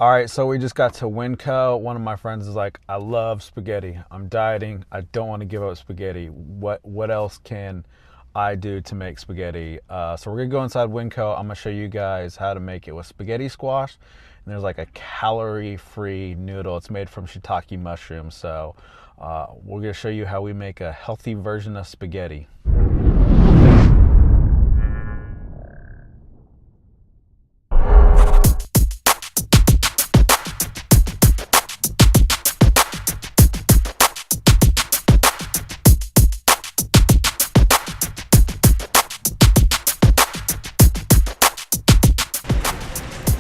All right, so we just got to Winco. One of my friends is like, I love spaghetti. I'm dieting. I don't want to give up spaghetti. What else can I do to make spaghetti? So we're gonna go inside Winco. I'm gonna show you guys how to make it with spaghetti squash. And there's like a calorie-free noodle. It's made from shiitake mushrooms. So we're gonna show you how we make a healthy version of spaghetti.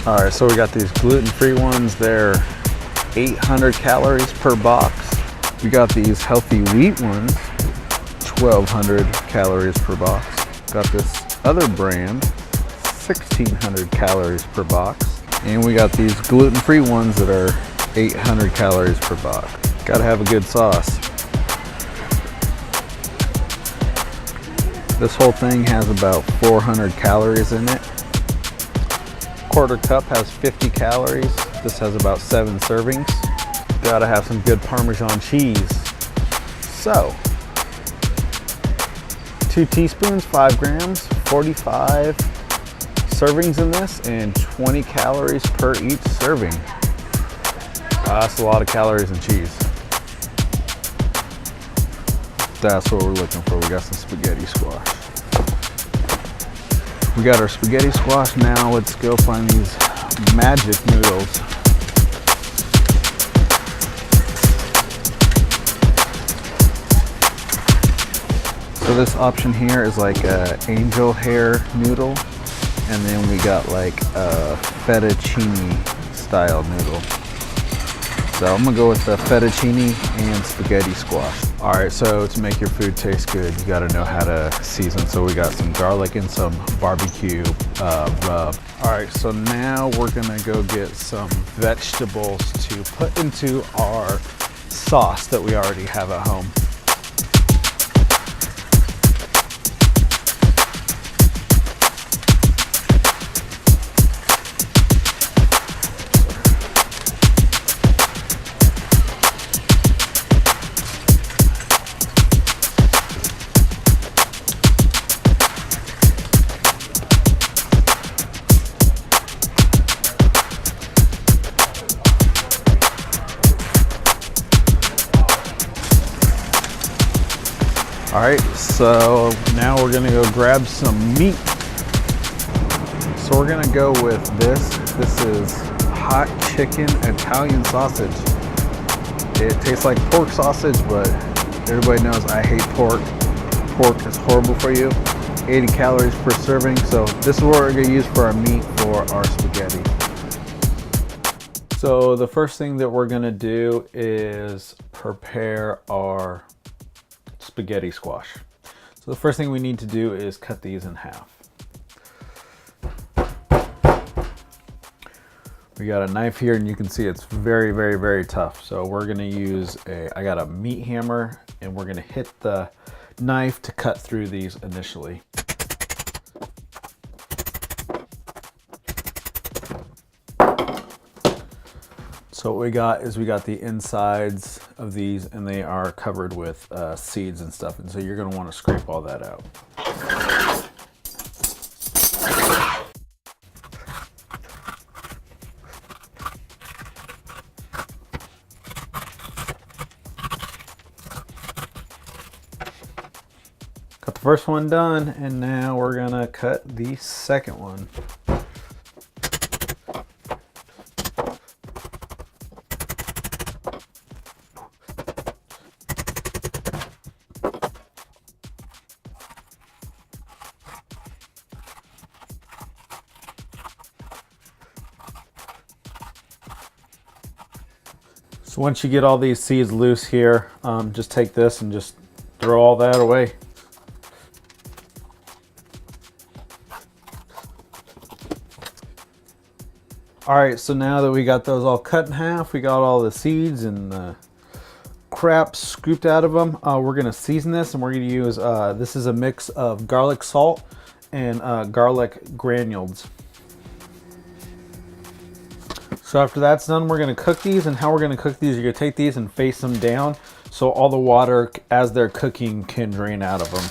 All right, so we got these gluten-free ones. They're 800 calories per box. We got these healthy wheat ones, 1,200 calories per box. Got this other brand, 1,600 calories per box. And we got these gluten-free ones that are 800 calories per box. Gotta have a good sauce. This whole thing has about 400 calories in it. Quarter cup has 50 calories. This has about 7 servings. Gotta have some good Parmesan cheese. So, 2 teaspoons, 5 grams, 45 servings in this, and 20 calories per each serving. That's a lot of calories in cheese. That's what we're looking for. We got some spaghetti squash. We got our spaghetti squash. Now let's go find these magic noodles. So this option here is like a angel hair noodle, and then we got like a fettuccine style noodle. So I'm gonna go with the fettuccine and spaghetti squash. All right, so to make your food taste good, you gotta know how to season. So we got some garlic and some barbecue rub. All right, so now we're gonna go get some vegetables to put into our sauce that we already have at home. All right, so now we're gonna go grab some meat. So we're gonna go with this. This is hot chicken Italian sausage. It tastes like pork sausage, but everybody knows I hate pork. Pork is horrible for you. 80 calories per serving. So this is what we're gonna use for our meat for our spaghetti. So the first thing that we're gonna do is prepare our spaghetti squash. So the first thing we need to do is cut these in half. We got a knife here, and you can see it's very, very, very tough. So we're gonna use I got a meat hammer, and we're gonna hit the knife to cut through these initially. So what we got is we got the insides of these, and they are covered with seeds and stuff. And so you're gonna wanna scrape all that out. Got the first one done, and now we're gonna cut the second one. So once you get all these seeds loose here, just take this and just throw all that away. All right, so now that we got those all cut in half, we got all the seeds and the crap scooped out of them, we're gonna season this, and we're gonna use, this is a mix of garlic salt and garlic granules. So after that's done, we're gonna cook these, and how we're gonna cook these, you're gonna take these and face them down so all the water as they're cooking can drain out of them.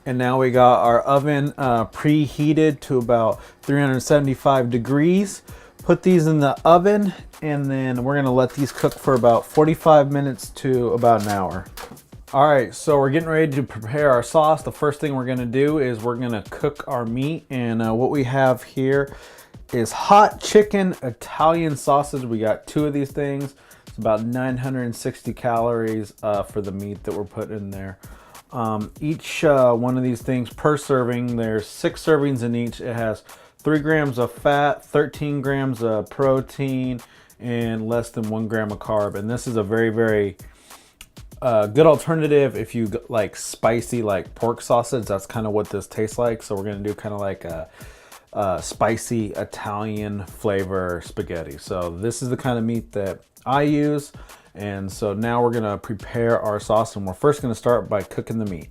And now we got our oven preheated to about 375 degrees. Put these in the oven, and then we're gonna let these cook for about 45 minutes to about an hour. All right, so we're getting ready to prepare our sauce. The first thing we're gonna do is we're gonna cook our meat, and what we have here is hot chicken Italian sausage. We got 2 of these things. It's about 960 calories for the meat that we're putting in there. Each one of these things per serving, there's 6 servings in each. It has 3 grams of fat, 13 grams of protein, and less than 1 gram of carb. And this is a very, very good alternative if you like spicy, like pork sausage. That's kind of what this tastes like. So we're gonna do kind of like a spicy Italian flavor spaghetti. So this is the kind of meat that I use. And so now we're gonna prepare our sauce, and we're first gonna start by cooking the meat.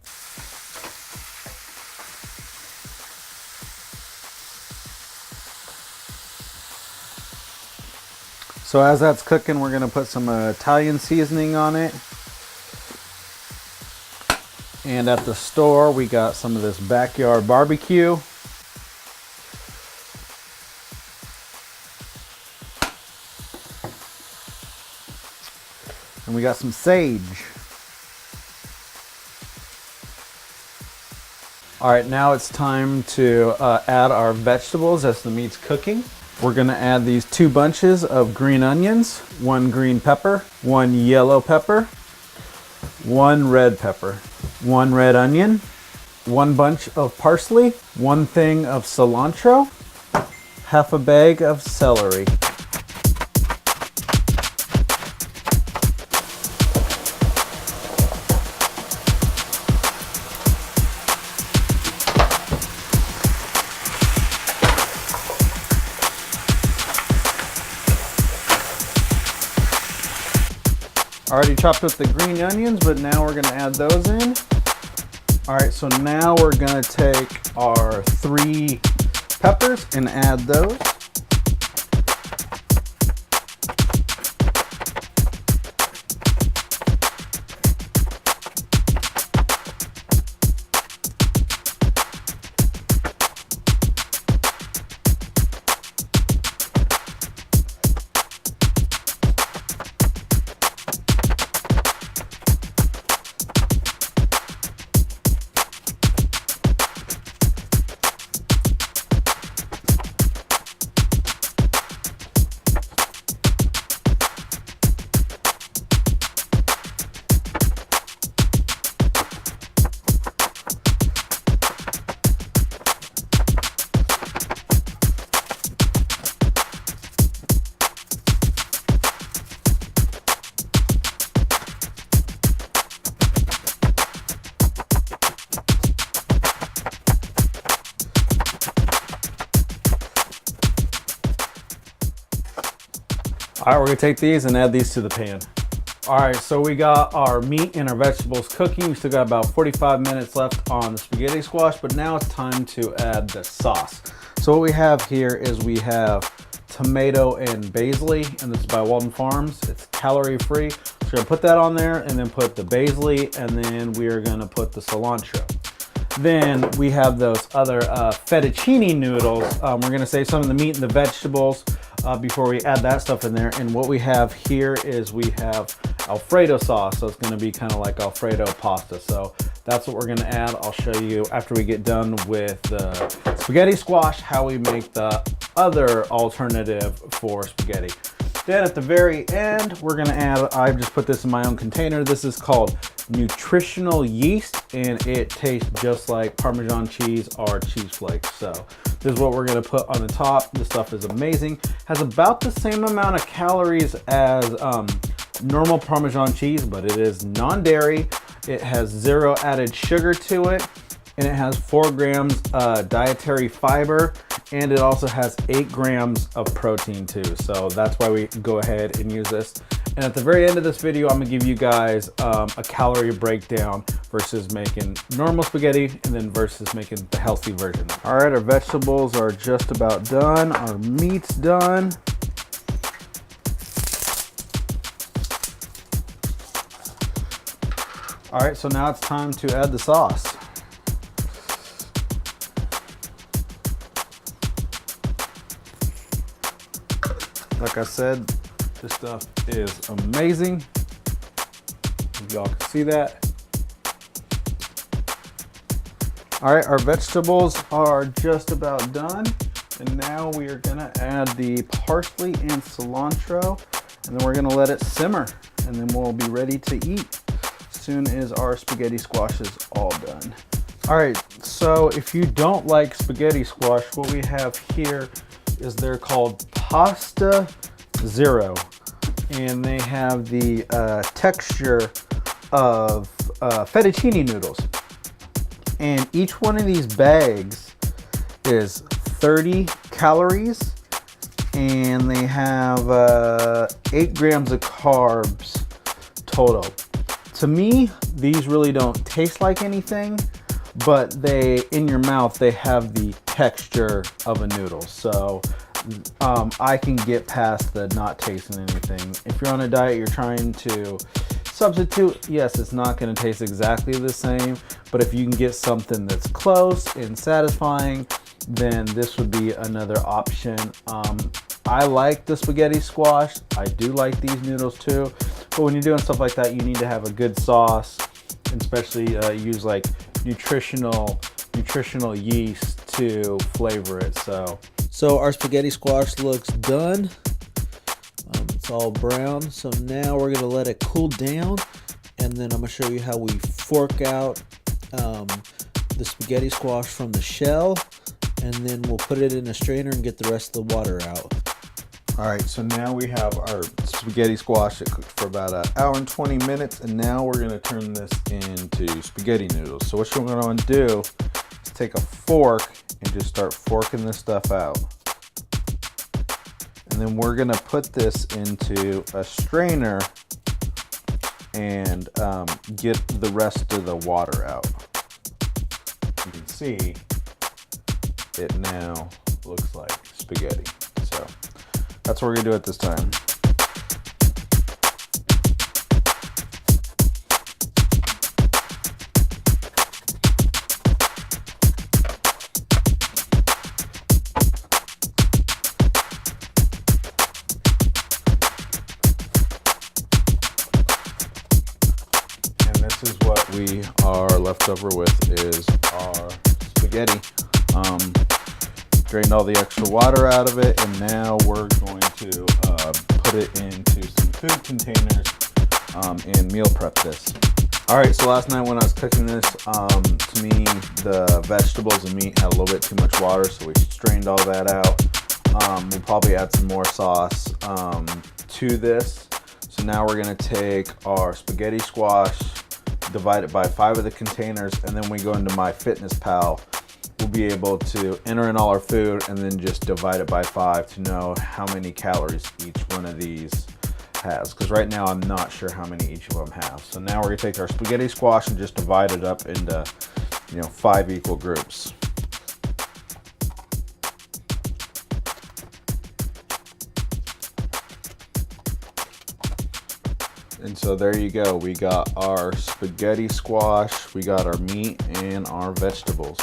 So as that's cooking, we're gonna put some Italian seasoning on it. And at the store, we got some of this backyard barbecue. And we got some sage. All right, now it's time to add our vegetables as the meat's cooking. We're gonna add these 2 bunches of green onions, 1 green pepper, 1 yellow pepper, 1 red pepper, 1 red onion, 1 bunch of parsley, 1 thing of cilantro, half a bag of celery. I already chopped up the green onions, but now we're gonna add those in. All right, so now we're gonna take our 3 peppers and add those. All right, we're gonna take these and add these to the pan. All right, so we got our meat and our vegetables cooking. We still got about 45 minutes left on the spaghetti squash, but now it's time to add the sauce. So what we have here is we have tomato and basil, and this is by Walden Farms. It's calorie free. So we're gonna put that on there, and then put the basil, and then we are gonna put the cilantro. Then we have those other fettuccine noodles. We're gonna save some of the meat and the vegetables before we add that stuff in there. And what we have here is we have Alfredo sauce. So it's gonna be kind of like Alfredo pasta. So that's what we're gonna add. I'll show you after we get done with the spaghetti squash, how we make the other alternative for spaghetti. Then at the very end, we're gonna add, I've just put this in my own container. This is called nutritional yeast, and it tastes just like Parmesan cheese or cheese flakes. So this is what we're gonna put on the top. This stuff is amazing. Has about the same amount of calories as normal Parmesan cheese, but it is non-dairy. It has 0 added sugar to it, and it has 4 grams dietary fiber, and it also has 8 grams of protein too. So that's why we go ahead and use this. And at the very end of this video, I'm gonna give you guys a calorie breakdown versus making normal spaghetti and then versus making the healthy version. All right, our vegetables are just about done. Our meat's done. All right, so now it's time to add the sauce. Like I said, this stuff is amazing. If y'all can see that. All right, our vegetables are just about done. And now we are gonna add the parsley and cilantro, and then we're gonna let it simmer, and then we'll be ready to eat as soon as our spaghetti squash is all done. All right, so if you don't like spaghetti squash, what we have here is they're called Pasta Zero, and they have the texture of fettuccine noodles. And each one of these bags is 30 calories, and they have 8 grams of carbs total. To me, these really don't taste like anything, but they, in your mouth, they have the texture of a noodle. So I can get past the not tasting anything. If you're on a diet, you're trying to substitute, yes, it's not going to taste exactly the same, but if you can get something that's close and satisfying, then this would be another option. I like the spaghetti squash. I do like these noodles too, but when you're doing stuff like that, you need to have a good sauce, and especially use like nutritional yeast to flavor it. So our spaghetti squash looks done. It's all brown. So now we're gonna let it cool down, and then I'm gonna show you how we fork out the spaghetti squash from the shell, and then we'll put it in a strainer and get the rest of the water out. All right, so now we have our spaghetti squash that cooked for about an hour and 20 minutes, and now we're gonna turn this into spaghetti noodles. So what you're gonna wanna do is take a fork and just start forking this stuff out. And then we're gonna put this into a strainer and get the rest of the water out. You can see it now looks like spaghetti. So that's what we're gonna do at this time. This is what we are left over with is our spaghetti. Drained all the extra water out of it, and now we're going to put it into some food containers and meal prep this. All right, so last night when I was cooking this, to me the vegetables and meat had a little bit too much water, so we strained all that out. We'll probably add some more sauce to this. So now we're gonna take our spaghetti squash, divide it by 5 of the containers, and then we go into MyFitnessPal. We'll be able to enter in all our food and then just divide it by 5 to know how many calories each one of these has. Because right now I'm not sure how many each of them have. So now we're gonna take our spaghetti squash and just divide it up into 5 equal groups. And so there you go. We got our spaghetti squash, we got our meat, and our vegetables.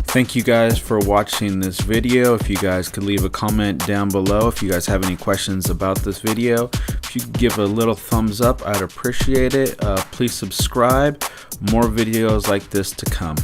Thank you guys for watching this video. If you guys could leave a comment down below if you guys have any questions about this video. If you could give a little thumbs up, I'd appreciate it. Please subscribe. More videos like this to come.